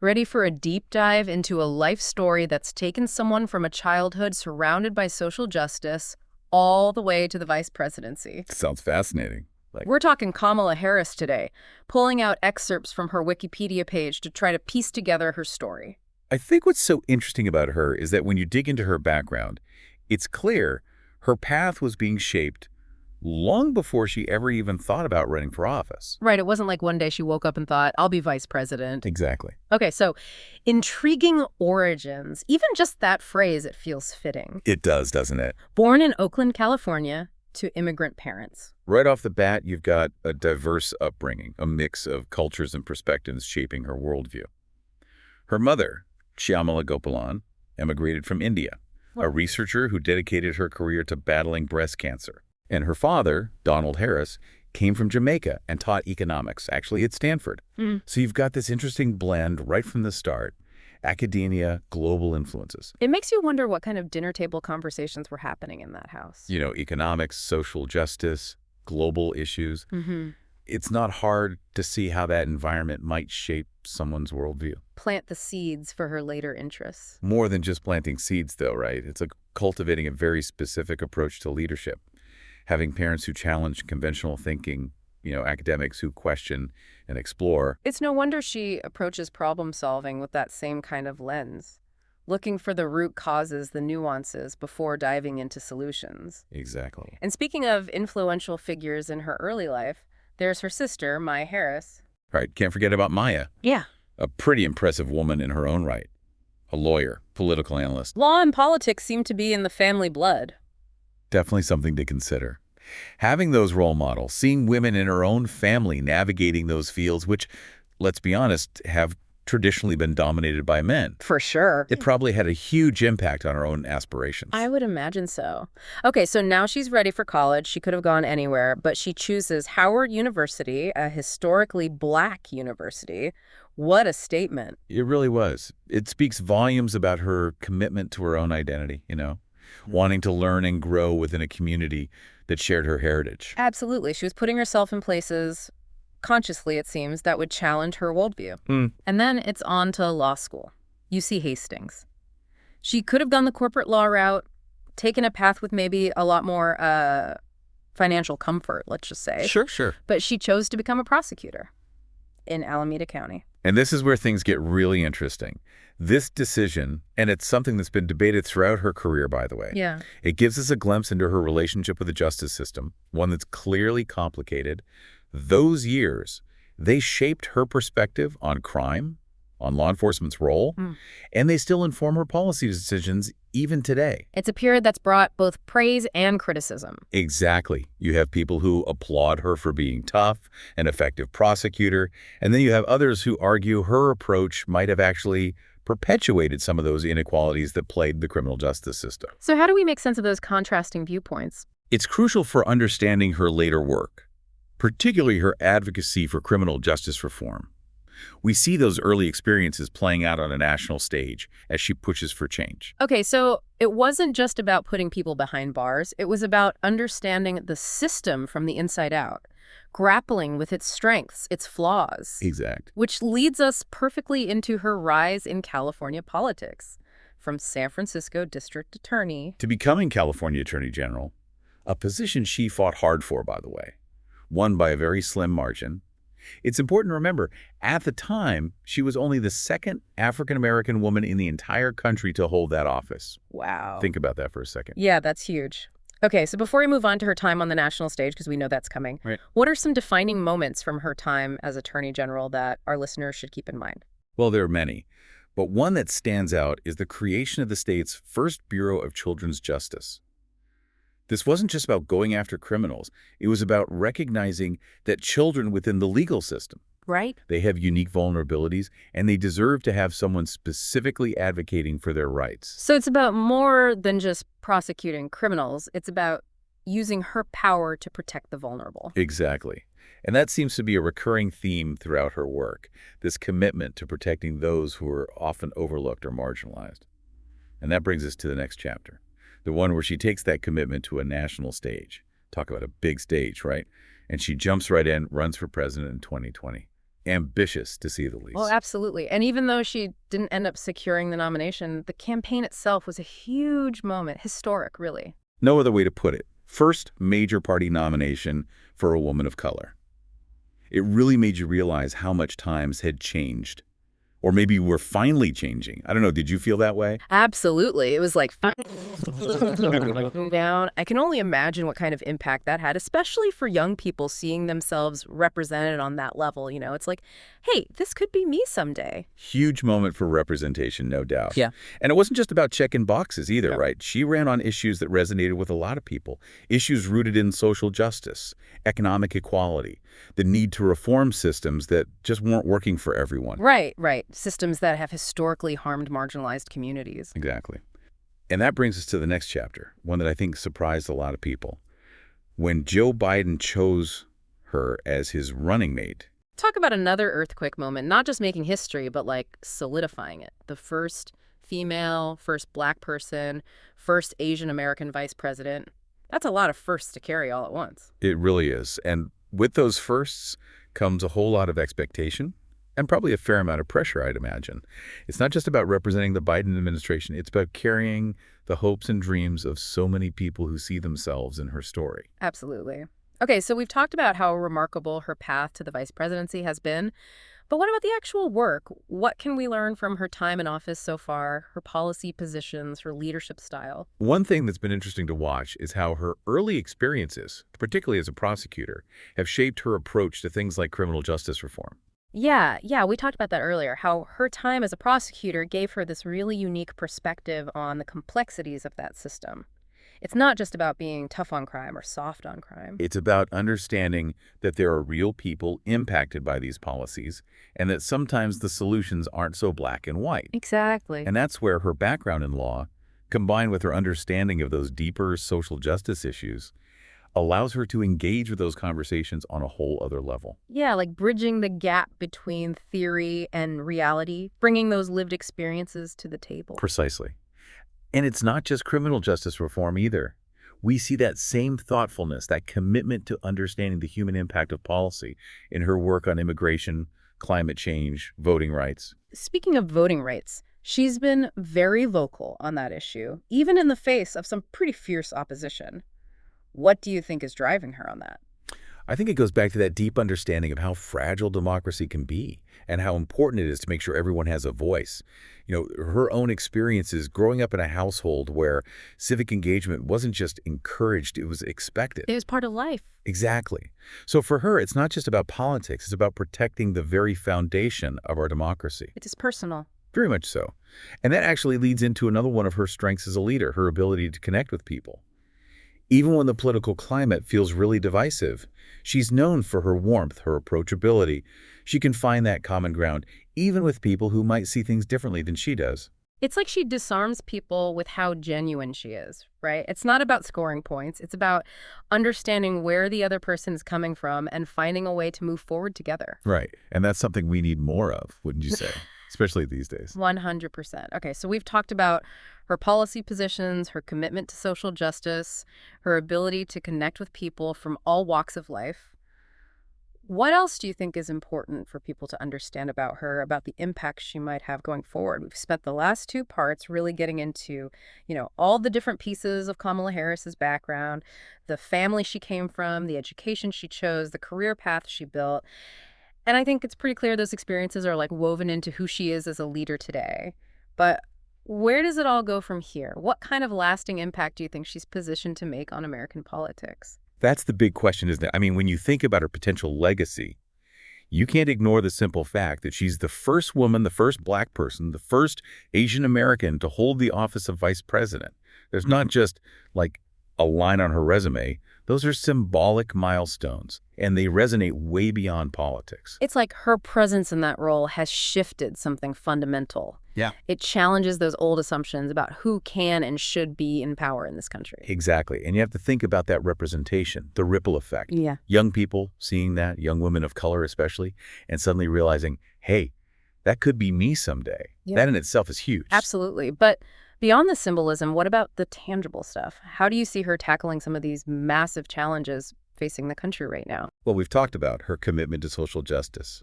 Ready for a deep dive into a life story that's taken someone from a childhood surrounded by social justice all the way to the vice presidency. Sounds fascinating. We're talking Kamala Harris today, pulling out excerpts from her Wikipedia page to try to piece together her story. I think what's so interesting about her is that when you dig into her background, it's clear her path was being shaped long before she ever even thought about running for office. Right, it wasn't like one day she woke up and thought, I'll be vice president. Exactly. Okay, so intriguing origins. Even just that phrase, it feels fitting. It does, doesn't it? Born in Oakland, California, to immigrant parents. Right off the bat, you've got a diverse upbringing, a mix of cultures and perspectives shaping her worldview. Her mother, Shyamala Gopalan, emigrated from India, a researcher who dedicated her career to battling breast cancer. And her father, Donald Harris, came from Jamaica and taught economics, actually at Stanford. So you've got this interesting blend right from the start. Academia, global influences. It makes you wonder what kind of dinner table conversations were happening in that house. You know, economics, social justice, global issues. It's not hard to see how that environment might shape someone's worldview. Plant the seeds for her later interests. More than just planting seeds, though, right? It's like cultivating a very specific approach to leadership. Having parents who challenge conventional thinking, academics who question and explore. It's no wonder she approaches problem solving with that same kind of lens, looking for the root causes, the nuances, before diving into solutions. Exactly. And speaking of influential figures in her early life, there's her sister, Maya Harris. Right, can't forget about Maya. Yeah. A pretty impressive woman in her own right. A lawyer, political analyst. Law and politics seem to be in the family blood. Definitely something to consider. Having those role models, seeing women in her own family navigating those fields, which, let's be honest, have traditionally been dominated by men. For sure. It probably had a huge impact on her own aspirations. I would imagine so. Okay, so now she's ready for college. She could have gone anywhere, but she chooses Howard University, a historically Black university. What a statement. It really was. It speaks volumes about her commitment to her own identity, wanting to learn and grow within a community that shared her heritage. Absolutely. She was putting herself in places, consciously it seems, that would challenge her worldview. And then it's on to law school. UC Hastings. She could have gone the corporate law route, taken a path with maybe a lot more financial comfort, let's just say. Sure. But she chose to become a prosecutor in Alameda County. And this is where things get really interesting. This decision, and it's something that's been debated throughout her career, by the way. Yeah. It gives us a glimpse into her relationship with the justice system, one that's clearly complicated. Those years, they shaped her perspective on crime, on law enforcement's role, and they still inform her policy decisions even today. It's a period that's brought both praise and criticism. Exactly. You have people who applaud her for being tough, an effective prosecutor, and then you have others who argue her approach might have actually perpetuated some of those inequalities that plagued the criminal justice system. So how do we make sense of those contrasting viewpoints? It's crucial for understanding her later work, particularly her advocacy for criminal justice reform. We see those early experiences playing out on a national stage as she pushes for change. Okay, so it wasn't just about putting people behind bars. It was about understanding the system from the inside out, grappling with its strengths, its flaws. Exact. Which leads us perfectly into her rise in California politics, from San Francisco District Attorney to becoming California Attorney General, a position she fought hard for, by the way, won by a very slim margin. It's important to remember, at the time, she was only the second African-American woman in the entire country to hold that office. Wow. Think about that for a second. Yeah, that's huge. Okay, so before we move on to her time on the national stage, because we know that's coming, Right. What are some defining moments from her time as Attorney General that our listeners should keep in mind? Well, there are many, but one that stands out is the creation of the state's first Bureau of Children's Justice. This wasn't just about going after criminals. It was about recognizing that children within the legal system, Right? they have unique vulnerabilities, and they deserve to have someone specifically advocating for their rights. So it's about more than just prosecuting criminals. It's about using her power to protect the vulnerable. Exactly. And that seems to be a recurring theme throughout her work, this commitment to protecting those who are often overlooked or marginalized. And that brings us to the next chapter, the one where she takes that commitment to a national stage. Talk about a big stage, right? And she jumps right in, runs for president in 2020. ambitious, to say the Oh, least. absolutely. And even though she didn't end up securing the nomination, the campaign itself was a huge moment, historic, really. No other way to put it. First major party nomination for a woman of color. It really made you realize how much times had changed. Or maybe we're finally changing. I don't know, did you feel that way? Absolutely. It was like down. I can only imagine what kind of impact that had, especially for young people seeing themselves represented on that level. It's like, hey, this could be me someday. Huge moment for representation, no doubt. Yeah. And it wasn't just about checking boxes either, Yeah. right? She ran on issues that resonated with a lot of people. Issues rooted in social justice, economic equality, the need to reform systems that just weren't working for everyone. Right, right. Systems that have historically harmed marginalized communities. Exactly. And that brings us to the next chapter, one that I think surprised a lot of people. When Joe Biden chose her as his running mate. Talk about another earthquake moment, not just making history, but like solidifying it. The first female, first black person, first Asian American vice president. That's a lot of firsts to carry all at once. It really is. And with those firsts comes a whole lot of expectation and probably a fair amount of pressure, I'd imagine. It's not just about representing the Biden administration. It's about carrying the hopes and dreams of so many people who see themselves in her story. Absolutely. Okay, so we've talked about how remarkable her path to the vice presidency has been. But what about the actual work? What can we learn from her time in office so far, her policy positions, her leadership style? One thing that's been interesting to watch is how her early experiences, particularly as a prosecutor, have shaped her approach to things like criminal justice reform. Yeah, we talked about that earlier, how her time as a prosecutor gave her this really unique perspective on the complexities of that system. It's not just about being tough on crime or soft on crime. It's about understanding that there are real people impacted by these policies and that sometimes the solutions aren't so black and white. Exactly. And that's where her background in law, combined with her understanding of those deeper social justice issues, allows her to engage with those conversations on a whole other level. Yeah, like bridging the gap between theory and reality, bringing those lived experiences to the table. Precisely. And it's not just criminal justice reform either. We see that same thoughtfulness, that commitment to understanding the human impact of policy in her work on immigration, climate change, voting rights. Speaking of voting rights, she's been very vocal on that issue, even in the face of some pretty fierce opposition. What do you think is driving her on that? I think it goes back to that deep understanding of how fragile democracy can be and how important it is to make sure everyone has a voice. Her own experiences growing up in a household where civic engagement wasn't just encouraged, it was expected. It was part of life. Exactly. So for her, it's not just about politics, it's about protecting the very foundation of our democracy. It is personal. Very much so. And that actually leads into another one of her strengths as a leader, her ability to connect with people. Even when the political climate feels really divisive, she's known for her warmth, her approachability. She can find that common ground, even with people who might see things differently than she does. It's like she disarms people with how genuine she is, right? It's not about scoring points. It's about understanding where the other person is coming from and finding a way to move forward together. Right. And that's something we need more of, wouldn't you say? Especially these days. 100%. Okay, so we've talked about her policy positions, her commitment to social justice, her ability to connect with people from all walks of life. What else do you think is important for people to understand about her, about the impact she might have going forward? We've spent the last two parts really getting into, all the different pieces of Kamala Harris's background, the family she came from, the education she chose, the career path she built. And I think it's pretty clear those experiences are like woven into who she is as a leader today. But where does it all go from here? What kind of lasting impact do you think she's positioned to make on American politics? That's the big question, isn't it? I mean, when you think about her potential legacy, you can't ignore the simple fact that she's the first woman, the first black person, the first Asian American to hold the office of vice president. There's not just like a line on her resume. Those are symbolic milestones, and they resonate way beyond politics. It's like her presence in that role has shifted something fundamental. Yeah. It challenges those old assumptions about who can and should be in power in this country. Exactly. And you have to think about that representation, the ripple effect. Yeah. Young people seeing that, young women of color especially, and suddenly realizing, hey, that could be me someday. Yeah. That in itself is huge. Absolutely. But beyond the symbolism, what about the tangible stuff? How do you see her tackling some of these massive challenges facing the country right now? Well, we've talked about her commitment to social justice,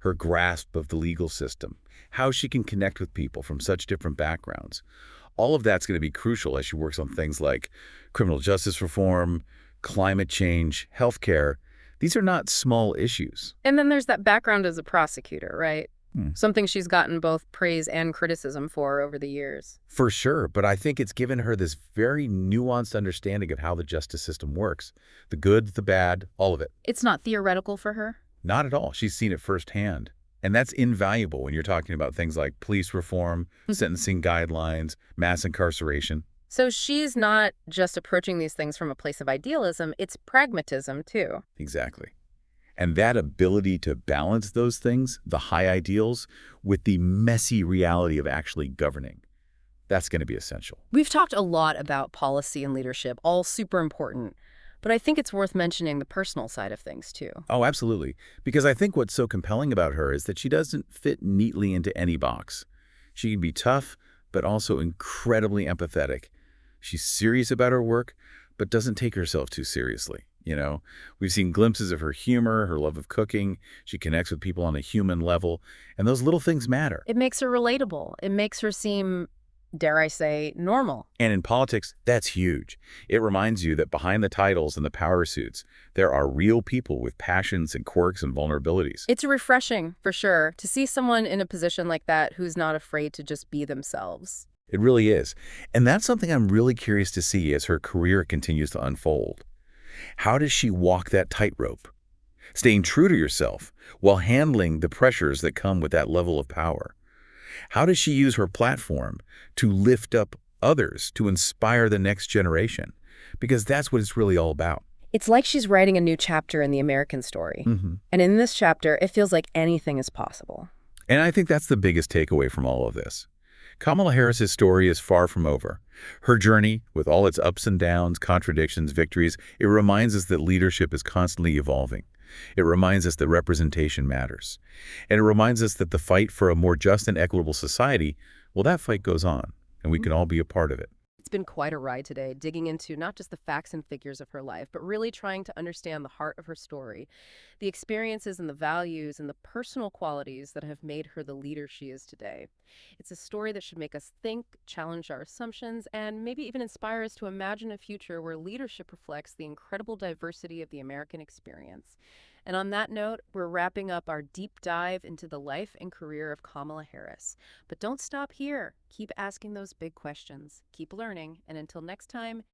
her grasp of the legal system, how she can connect with people from such different backgrounds. All of that's going to be crucial as she works on things like criminal justice reform, climate change, healthcare. These are not small issues. And then there's that background as a prosecutor, right? Hmm. Something she's gotten both praise and criticism for over the years. For sure, but I think it's given her this very nuanced understanding of how the justice system works. The good, the bad, all of it. It's not theoretical for her? Not at all. She's seen it firsthand. And that's invaluable when you're talking about things like police reform, sentencing guidelines, mass incarceration. So she's not just approaching these things from a place of idealism, it's pragmatism, too. Exactly. And that ability to balance those things, the high ideals, with the messy reality of actually governing, that's going to be essential. We've talked a lot about policy and leadership, all super important. But I think it's worth mentioning the personal side of things, too. Oh, absolutely. Because I think what's so compelling about her is that she doesn't fit neatly into any box. She can be tough, but also incredibly empathetic. She's serious about her work, but doesn't take herself too seriously. We've seen glimpses of her humor, her love of cooking. She connects with people on a human level, and those little things matter. It makes her relatable. It makes her seem, dare I say, normal. And in politics, that's huge. It reminds you that behind the titles and the power suits, there are real people with passions and quirks and vulnerabilities. It's refreshing, for sure, to see someone in a position like that who's not afraid to just be themselves. It really is. And that's something I'm really curious to see as her career continues to unfold. How does she walk that tightrope? Staying true to yourself while handling the pressures that come with that level of power. How does she use her platform to lift up others, to inspire the next generation? Because that's what it's really all about. It's like she's writing a new chapter in the American story. And in this chapter, it feels like anything is possible. And I think that's the biggest takeaway from all of this. Kamala Harris's story is far from over. Her journey, with all its ups and downs, contradictions, victories, it reminds us that leadership is constantly evolving. It reminds us that representation matters. And it reminds us that the fight for a more just and equitable society, well, that fight goes on, and we can all be a part of it. It's been quite a ride today, digging into not just the facts and figures of her life, but really trying to understand the heart of her story, the experiences and the values and the personal qualities that have made her the leader she is today. It's a story that should make us think, challenge our assumptions, and maybe even inspire us to imagine a future where leadership reflects the incredible diversity of the American experience. And on that note, we're wrapping up our deep dive into the life and career of Kamala Harris. But don't stop here. Keep asking those big questions. Keep learning. And until next time,